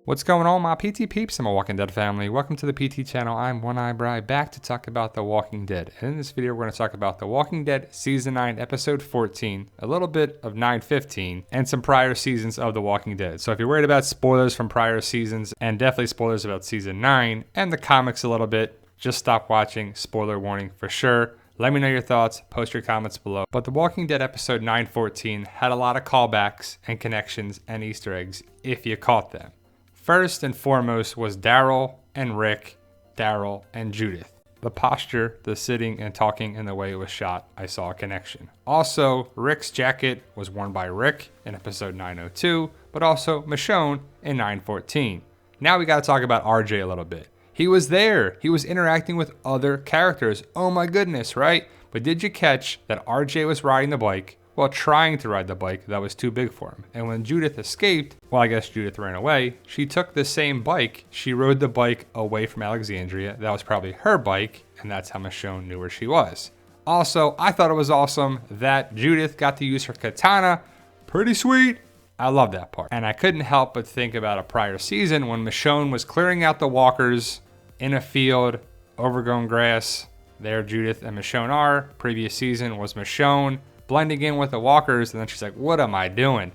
What's going on, my PT peeps and my Walking Dead family? Welcome to the PT channel. I'm One Eye Bri, back to talk about The Walking Dead. And in this video, we're going to talk about The Walking Dead Season 9, Episode 14, a little bit of 9/15, and some prior seasons of The Walking Dead. So if you're worried about spoilers from prior seasons, and definitely spoilers about Season 9, and the comics a little bit, just stop watching. Spoiler warning for sure. Let me know your thoughts, post your comments below. But The Walking Dead episode 9/14 had a lot of callbacks and connections and Easter eggs, if you caught them. First and foremost was Daryl and Rick, Daryl and Judith. The posture, the sitting and talking, and the way it was shot, I saw a connection. Also, Rick's jacket was worn by Rick in episode 902, but also Michonne in 9/14. Now we gotta talk about RJ a little bit. He was there. He was interacting with other characters. Oh my goodness, right? But did you catch that RJ was riding the bike? Well, trying to ride the bike that was too big for him. And when Judith escaped, well, I guess Judith ran away, she took the same bike. She rode the bike away from Alexandria. That was probably her bike, and that's how Michonne knew where she was. Also, I thought it was awesome that Judith got to use her katana. Pretty sweet. I love that part. And I couldn't help but think about a prior season when Michonne was clearing out the walkers in a field, overgrown grass. There Judith and Michonne are. Previous season was Michonne blending in with the walkers, and then she's like, what am I doing?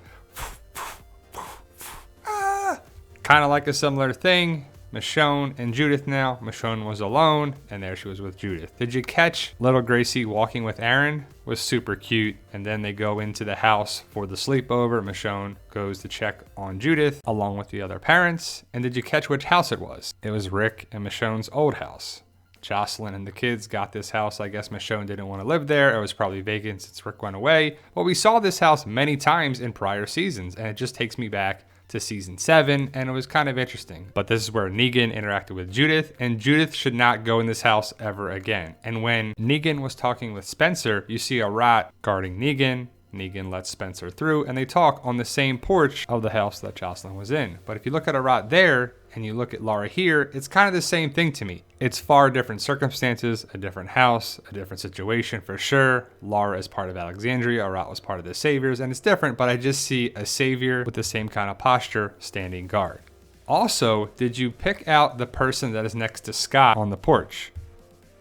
Kind of like a similar thing. Michonne and Judith now. Michonne was alone, and there she was with Judith. Did you catch little Gracie walking with Aaron? Was super cute. And then they go into the house for the sleepover. Michonne goes to check on Judith along with the other parents. And did you catch which house it was? It was Rick and Michonne's old house. Jocelyn and the kids got this house. I guess Michonne didn't want to live there. It was probably vacant since Rick went away. But we saw this house many times in prior seasons, and it just takes me back to season 7, and it was kind of interesting. But this is where Negan interacted with Judith, and Judith should not go in this house ever again. And when Negan was talking with Spencer, you see a rat guarding Negan. Negan lets Spencer through, and they talk on the same porch of the house that Jocelyn was in. But if you look at a rat there, and you look at Lara here, it's kind of the same thing to me. It's far different circumstances, a different house, a different situation for sure. Lara is part of Alexandria, Rat was part of the Saviors, and it's different, but I just see a Savior with the same kind of posture standing guard. Also, did you pick out the person that is next to Scott on the porch?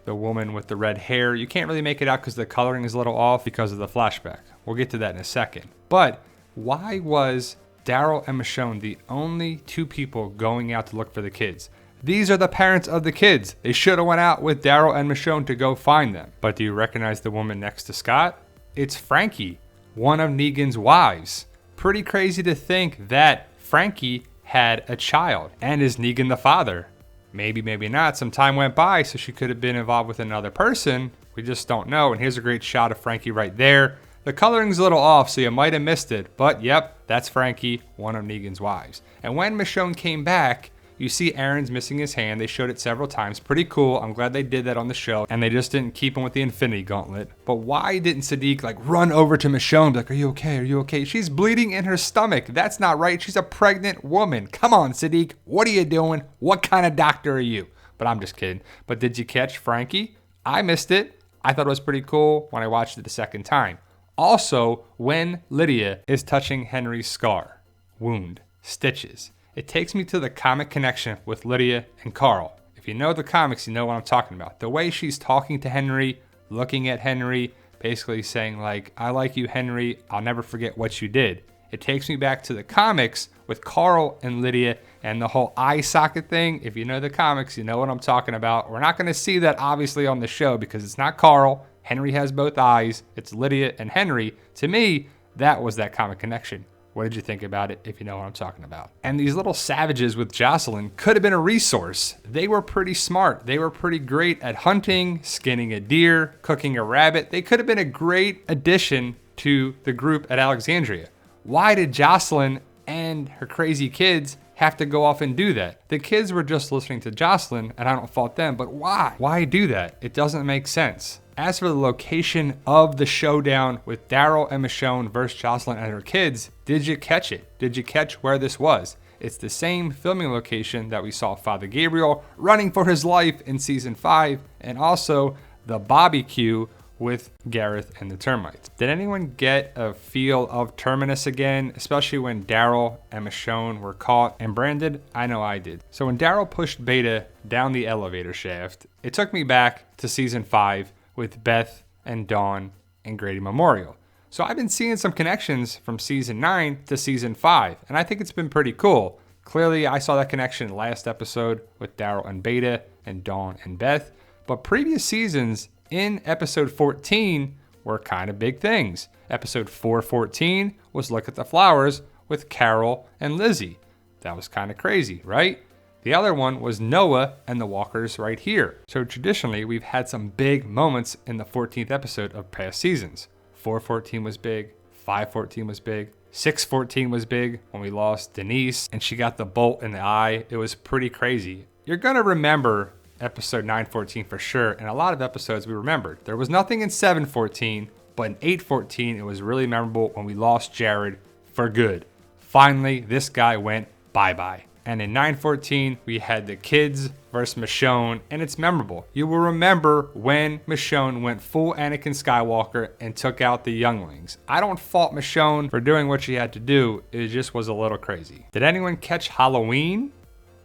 The woman with the red hair. You can't really make it out because the coloring is a little off because of the flashback. We'll get to that in a second. But why was Daryl and Michonne the only two people going out to look for the kids? These are the parents of the kids. They should have went out with Daryl and Michonne to go find them. But do you recognize the woman next to Scott? It's Frankie, one of Negan's wives. Pretty crazy to think that Frankie had a child. And is Negan the father? Maybe, maybe not. Some time went by, so she could have been involved with another person. We just don't know. And here's a great shot of Frankie right there. The coloring's a little off, so you might have missed it. But yep, that's Frankie, one of Negan's wives. And when Michonne came back, you see Aaron's missing his hand. They showed it several times. Pretty cool. I'm glad they did that on the show. And they just didn't keep him with the Infinity Gauntlet. But why didn't Sadiq run over to Michonne and be like, are you okay? Are you okay? She's bleeding in her stomach. That's not right. She's a pregnant woman. Come on, Sadiq. What are you doing? What kind of doctor are you? But I'm just kidding. But did you catch Frankie? I missed it. I thought it was pretty cool when I watched it the second time. Also, when Lydia is touching Henry's scar, wound, stitches, it takes me to the comic connection with Lydia and Carl. If you know the comics, you know what I'm talking about. The way she's talking to Henry, looking at Henry, basically saying I like you, Henry, I'll never forget what you did. It takes me back to the comics with Carl and Lydia and the whole eye socket thing. If you know the comics, you know what I'm talking about. We're not going to see that obviously on the show because it's not Carl. Henry has both eyes. It's Lydia and Henry. To me, that was that comic connection. What did you think about it, if you know what I'm talking about? And these little savages with Jocelyn could have been a resource. They were pretty smart. They were pretty great at hunting, skinning a deer, cooking a rabbit. They could have been a great addition to the group at Alexandria. Why did Jocelyn and her crazy kids have to go off and do that? The kids were just listening to Jocelyn, and I don't fault them, but why? Why do that? It doesn't make sense. As for the location of the showdown with Daryl and Michonne versus Jocelyn and her kids, did you catch it? Did you catch where this was? It's the same filming location that we saw Father Gabriel running for his life in season 5, and also the barbecue with Gareth and the termites. Did anyone get a feel of Terminus again, especially when Daryl and Michonne were caught and branded? I know I did. So when Daryl pushed Beta down the elevator shaft, it took me back to season 5 with Beth and Dawn and Grady Memorial. So I've been seeing some connections from season 9 to season 5, and I think it's been pretty cool. Clearly, I saw that connection last episode with Daryl and Beta and Dawn and Beth, but previous seasons in episode 14 were kind of big things. Episode 414 was Look at the Flowers with Carol and Lizzie. That was kind of crazy, right? The other one was Noah and the Walkers right here. So traditionally, we've had some big moments in the 14th episode of past seasons. 414 was big, 514 was big, 614 was big when we lost Denise and she got the bolt in the eye. It was pretty crazy. You're going to remember episode 914 for sure, and a lot of episodes we remembered. There was nothing in 714, but in 814 it was really memorable when we lost Jared for good. Finally, this guy went bye-bye. And in 914, we had the kids versus Michonne, and it's memorable. You will remember when Michonne went full Anakin Skywalker and took out the younglings. I don't fault Michonne for doing what she had to do. It just was a little crazy. Did anyone catch Halloween?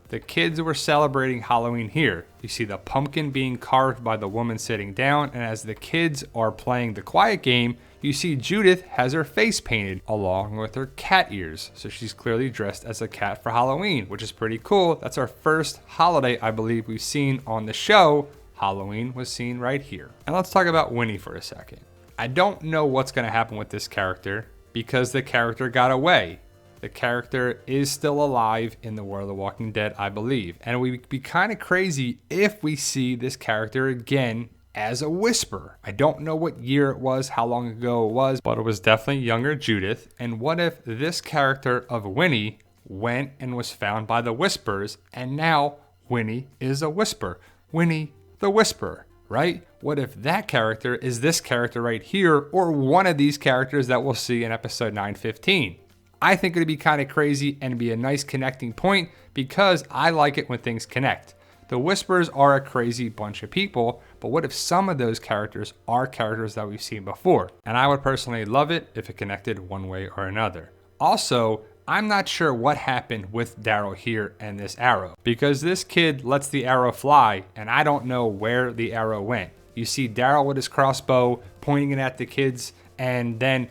The kids were celebrating Halloween here. You see the pumpkin being carved by the woman sitting down, and as the kids are playing the quiet game, you see Judith has her face painted along with her cat ears. So she's clearly dressed as a cat for Halloween, which is pretty cool. That's our first holiday I believe we've seen on the show. Halloween was seen right here. And let's talk about Winnie for a second. I don't know what's going to happen with this character because the character got away. The character is still alive in the world of Walking Dead, I believe. And it would be kind of crazy if we see this character again as a Whisper. I don't know what year it was, how long ago it was, but it was definitely younger Judith. And what if this character of Winnie went and was found by the Whispers, and now Winnie is a Whisper? Winnie the Whisperer, right? What if that character is this character right here, or one of these characters that we'll see in episode 915? I think it'd be kind of crazy and be a nice connecting point because I like it when things connect. The Whispers are a crazy bunch of people, but what if some of those characters are characters that we've seen before? And I would personally love it if it connected one way or another. Also, I'm not sure what happened with Daryl here and this arrow, because this kid lets the arrow fly and I don't know where the arrow went. You see Daryl with his crossbow pointing it at the kids, and then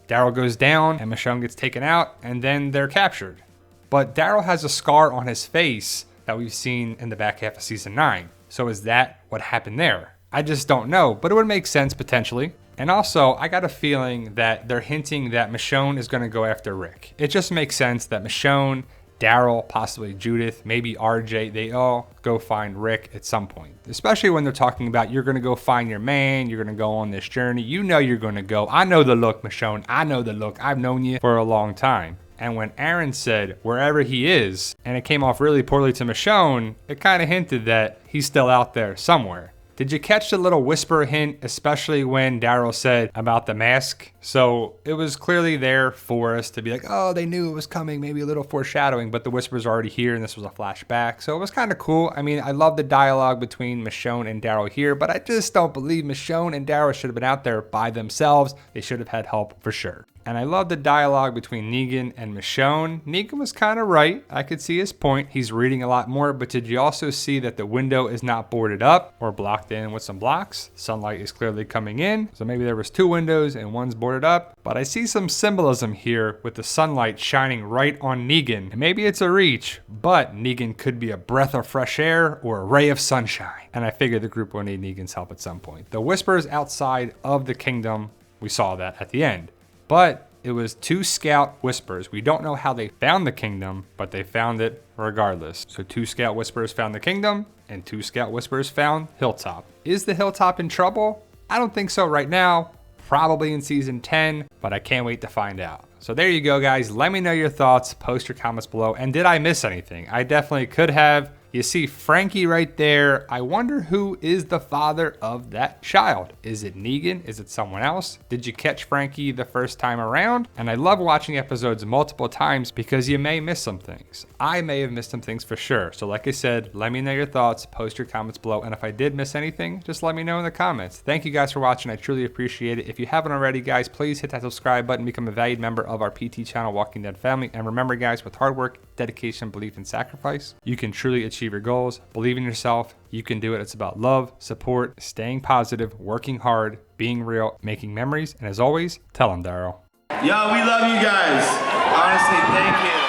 Daryl goes down and Michonne gets taken out and then they're captured. But Daryl has a scar on his face that we've seen in the back half of season 9. So is that what happened there? I just don't know, but it would make sense potentially. And also, I got a feeling that they're hinting that Michonne is going to go after Rick. It just makes sense that Michonne, Daryl, possibly Judith, maybe RJ, they all go find Rick at some point. Especially when they're talking about you're going to go find your man, you're going to go on this journey. You know you're going to go. I know the look, Michonne. I know the look. I've known you for a long time. And when Aaron said wherever he is, and it came off really poorly to Michonne, it kind of hinted that he's still out there somewhere. Did you catch the little whisper hint, especially when Daryl said about the mask? So it was clearly there for us to be like, oh, they knew it was coming, maybe a little foreshadowing, but the whisper's already here and this was a flashback. So it was kind of cool. I mean, I love the dialogue between Michonne and Daryl here, but I just don't believe Michonne and Daryl should have been out there by themselves. They should have had help for sure. And I love the dialogue between Negan and Michonne. Negan was kind of right. I could see his point. He's reading a lot more, but did you also see that the window is not boarded up or blocked in with some blocks? Sunlight is clearly coming in. So maybe there was 2 windows and one's boarded up. But I see some symbolism here with the sunlight shining right on Negan. And maybe it's a reach, but Negan could be a breath of fresh air or a ray of sunshine. And I figure the group will need Negan's help at some point. The whispers outside of the kingdom, we saw that at the end. But it was 2 scout whispers. We don't know how they found the kingdom, but they found it regardless. So 2 scout whispers found the kingdom, and 2 scout whispers found Hilltop. Is the Hilltop in trouble? I don't think so right now. Probably in season 10, but I can't wait to find out. So there you go, guys. Let me know your thoughts. Post your comments below. And did I miss anything? I definitely could have. You see Frankie right there. I wonder who is the father of that child. Is it Negan? Is it someone else? Did you catch Frankie the first time around? And I love watching episodes multiple times because you may miss some things. I may have missed some things for sure. So like I said, let me know your thoughts, post your comments below. And if I did miss anything, just let me know in the comments. Thank you guys for watching. I truly appreciate it. If you haven't already, guys, please hit that subscribe button, become a valued member of our PT channel, Walking Dead family. And remember, guys, with hard work, dedication, belief, and sacrifice, you can truly achieve your goals. Believe in yourself. You can do it. It's about love, support, staying positive, working hard, being real, making memories. And as always, tell them, Daryl. Yo, we love you guys. Honestly, thank you.